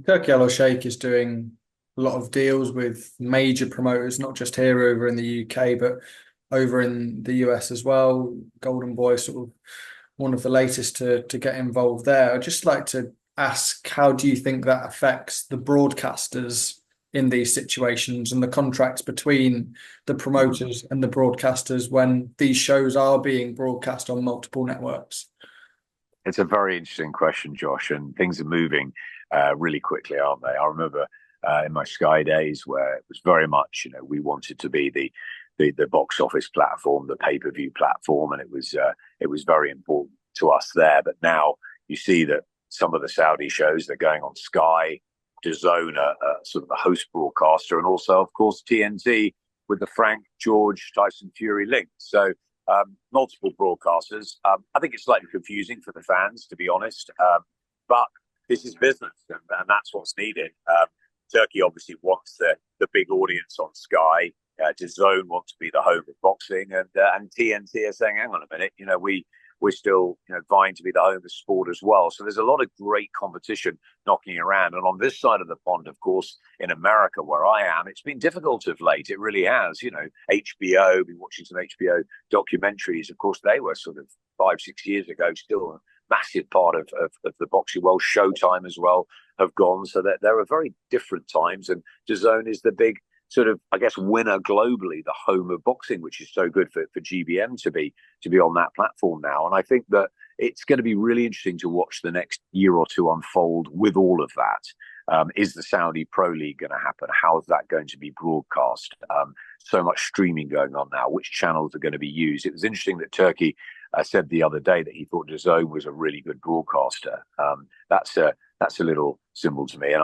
Turkey Alalshikh is doing a lot of deals with major promoters, not just here over in the UK, but over in the US as well. Golden Boy, sort of one of the latest to get involved there. I'd just like to ask, how do you think that affects the broadcasters in these situations and the contracts between the promoters and the broadcasters when these shows are being broadcast on multiple networks? It's a very interesting question, Josh, and things are moving really quickly, aren't they? I remember in my Sky days where it was very much, we wanted to be the box office platform, the pay-per-view platform, and it was very important to us there. But now you see that some of the Saudi shows, they're going on Sky, DAZN, sort of the host broadcaster, and also, of course, TNT with the Frank George Tyson Fury link. So multiple broadcasters. I think it's slightly confusing for the fans, to be honest. But this is business, and that's what's needed. Turkey obviously wants the big audience on Sky. DAZN wants to be the home of boxing, and TNT are saying, "Hang on a minute, we're still vying to be the home of sport as well." So there's a lot of great competition knocking around. And on this side of the pond, of course, in America, where I am, it's been difficult of late. It really has. HBO, been watching some HBO documentaries. Of course, they were sort of 5, 6 years ago still a massive part of the boxing world. Showtime as well have gone. So that there are very different times. And DAZN is the big sort of, I guess, winner globally, the home of boxing, which is so good for GBM to be on that platform now. And I think that it's going to be really interesting to watch the next year or two unfold with all of that. Is the Saudi Pro League going to happen? How is that going to be broadcast? So much streaming going on now. Which channels are going to be used? It was interesting that Turkey said the other day that he thought DAZN was a really good broadcaster. That's a little symbol to me. And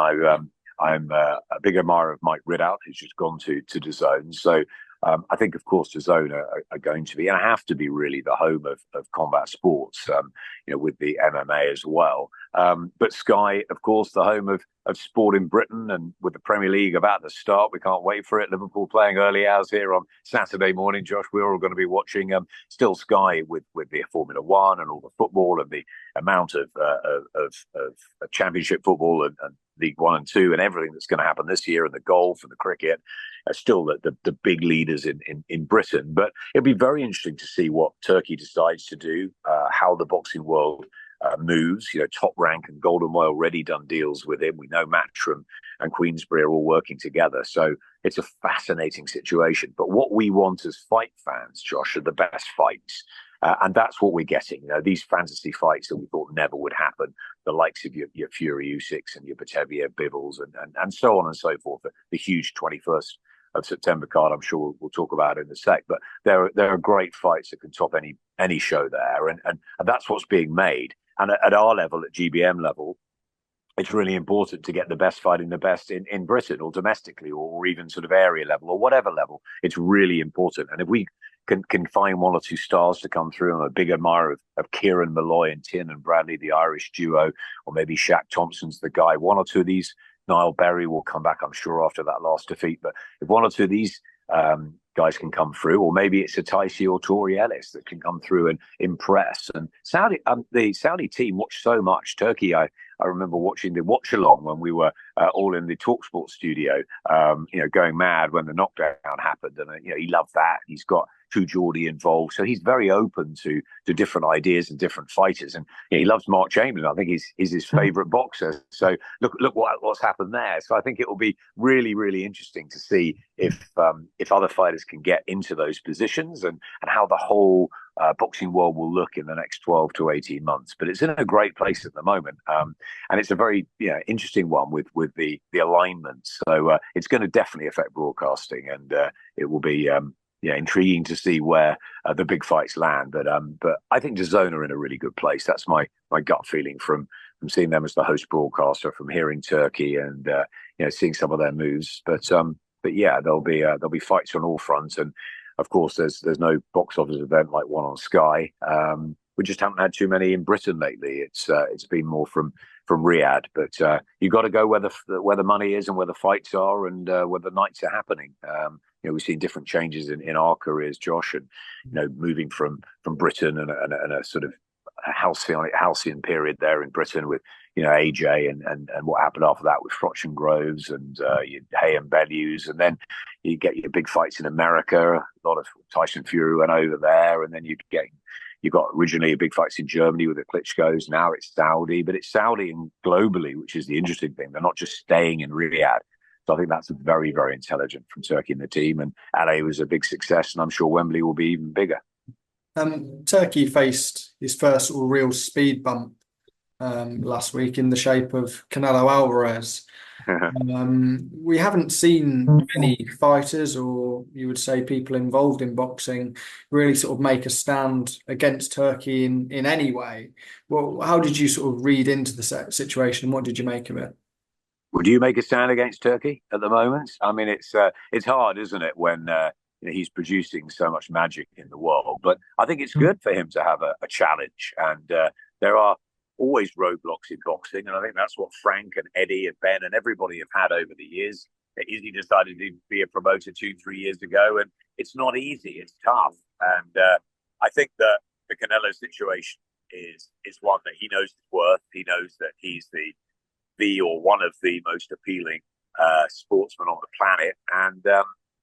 I'm a big admirer of Mike Ridout, who's just gone to DAZN. So I think, of course, DAZN are going to be, and have to be, really the home of combat sports, with the MMA as well. But Sky, of course, the home of sport in Britain, and with the Premier League about to start, we can't wait for it. Liverpool playing early hours here on Saturday morning. Josh, we're all going to be watching still Sky with the Formula One and all the football and the amount of championship football and League One and Two and everything that's going to happen this year, and the golf and the cricket are still the big leaders in Britain. But it'll be very interesting to see what Turkey decides to do, how the boxing world moves. Top Rank and Golden Boy already done deals with him. We know Matchroom and Queensberry are all working together. So it's a fascinating situation. But what we want as fight fans, Josh, are the best fights. And that's what we're getting. These fantasy fights that we thought never would happen, the likes of your Fury Usyks and your Batevia Bivens and so on and so forth. The huge 21st of September card, I'm sure we'll talk about in a sec. But there are great fights that can top any show there, and that's what's being made. And at our level, at GBM level, it's really important to get the best fighting the best in Britain, or domestically, or even sort of area level, or whatever level. It's really important. And if we can find one or two stars to come through, I'm a big admirer of Kieran Malloy and Tien and Bradley, the Irish duo, or maybe Shaq Thompson's the guy. One or two of these, Niall Berry will come back, I'm sure, after that last defeat. But if one or two of these guys can come through, or maybe it's a Taisi or Tori Ellis that can come through and impress. And the Saudi team watched so much. Turkey, I remember watching the watch along when we were all in the TalkSport studio, going mad when the knockdown happened. And he loved that. He's got True Geordie involved, so he's very open to different ideas and different fighters. And he loves Mark Chamberlain. I think he's his favourite boxer. So look what's happened there. So I think it will be really, really interesting to see if other fighters can get into those positions, and how the whole boxing world will look in the next 12 to 18 months. But it's in a great place at the moment, and it's a very interesting one with the alignment. So it's going to definitely affect broadcasting, and it will be intriguing to see where the big fights land. But I think DAZN are in a really good place. That's my gut feeling from seeing them as the host broadcaster, from hearing Turkey and seeing some of their moves. But yeah, there'll be fights on all fronts. And of course, there's no box office event like one on Sky. We just haven't had too many in Britain lately. It's been more from Riyadh. But you've got to go where the money is and where the fights are, and where the nights are happening. We've seen different changes in our careers, Josh, and moving from Britain and a sort of halcyon period there in Britain with AJ and what happened after that with Froch and Groves and Hay and Bellews, and then you get your big fights in America. A lot of Tyson Fury went over there, and then you got originally big fights in Germany with the Klitschko's. Now it's Saudi, but it's Saudi and globally, which is the interesting thing. They're not just staying in Riyadh. So I think that's very, very intelligent from Turkey and the team. And LA was a big success, and I'm sure Wembley will be even bigger. Turkey faced his first sort of real speed bump last week in the shape of Canelo Alvarez. We haven't seen many fighters, or you would say people involved in boxing, really sort of make a stand against Turkey in any way. Well, how did you sort of read into the situation? What did you make of it? Would you make a stand against Turkey at the moment? I mean, it's hard, isn't it, when he's producing so much magic in the world? But I think it's good for him to have a challenge, and there are always roadblocks in boxing, and I think that's what Frank and Eddie and Ben and everybody have had over the years. Izzy decided to be a promoter 2-3 years ago, and it's not easy. It's tough, and I think that the Canelo situation is one that he knows his worth. He knows that he's the or one of the most appealing sportsmen on the planet, and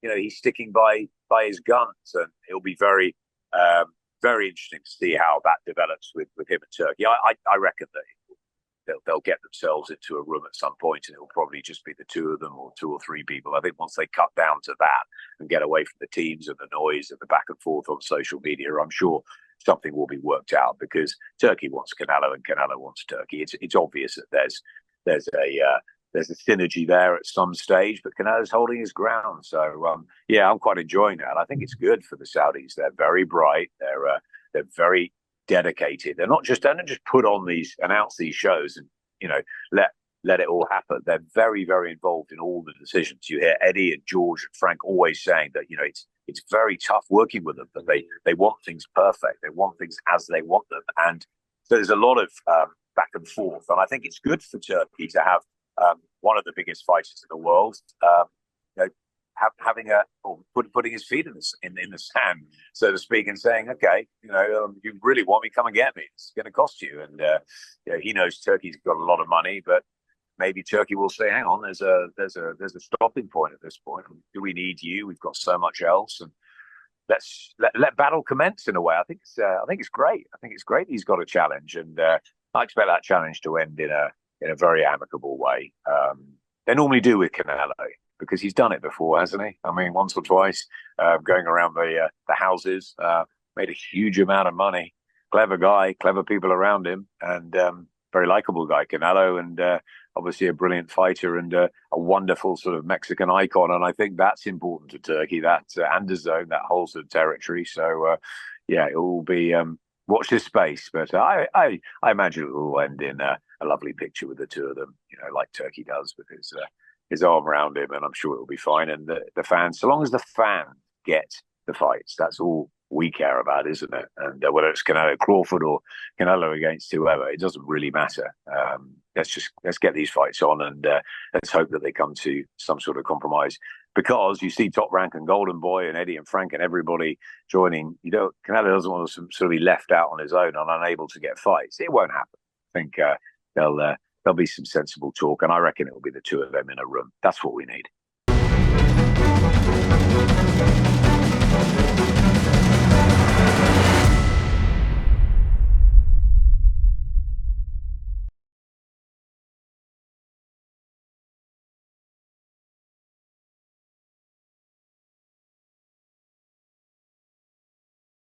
he's sticking by his guns, and it'll be very interesting to see how that develops with him and Turkey. I reckon that they'll get themselves into a room at some point, and it'll probably just be the two of them or 2 or 3 people. I think once they cut down to that and get away from the teams and the noise and the back and forth on social media, I'm sure something will be worked out, because Turkey wants Canelo and Canelo wants Turkey. It's obvious that there's a synergy there at some stage, but Canelo's holding his ground. So I'm quite enjoying that. I think it's good for the Saudis. They're very bright. They're very dedicated. They don't just announce these shows and let it all happen. They're very, very involved in all the decisions. You hear Eddie and George and Frank always saying that it's very tough working with them, but they want things perfect. They want things as they want them, and so there's a lot of back and forth. And I think it's good for Turkey to have one of the biggest fighters in the world, putting his feet in the sand, so to speak, and saying, okay, you really want me, come and get me. It's going to cost you. And he knows Turkey's got a lot of money, but maybe Turkey will say, hang on, there's a stopping point at this point. Do we need you? We've got so much else, and let's let battle commence in a way. I think it's great. I think it's great he's got a challenge, and I expect that challenge to end in a very amicable way. They normally do with Canelo, because he's done it before, hasn't he? I mean, once or twice, going around the houses, made a huge amount of money. Clever guy, clever people around him, and very likable guy, Canelo, and obviously a brilliant fighter and a wonderful sort of Mexican icon. And I think that's important to Turkey, that and DOESN, that whole sort of territory. So, it will be watch this space. But I imagine it will end in a lovely picture with the two of them, like Turkey does, with his arm around him, and I'm sure it'll be fine. And the fans, so long as the fans get the fights, that's all we care about, isn't it? And whether it's Canelo Crawford or Canelo against whoever, it doesn't really matter. Let's get these fights on, and let's hope that they come to some sort of compromise. Because you see Top Rank and Golden Boy and Eddie and Frank and everybody joining, Canelo doesn't want to sort of be left out on his own and unable to get fights. It won't happen. I think there'll be some sensible talk, and I reckon it will be the two of them in a room. That's what we need.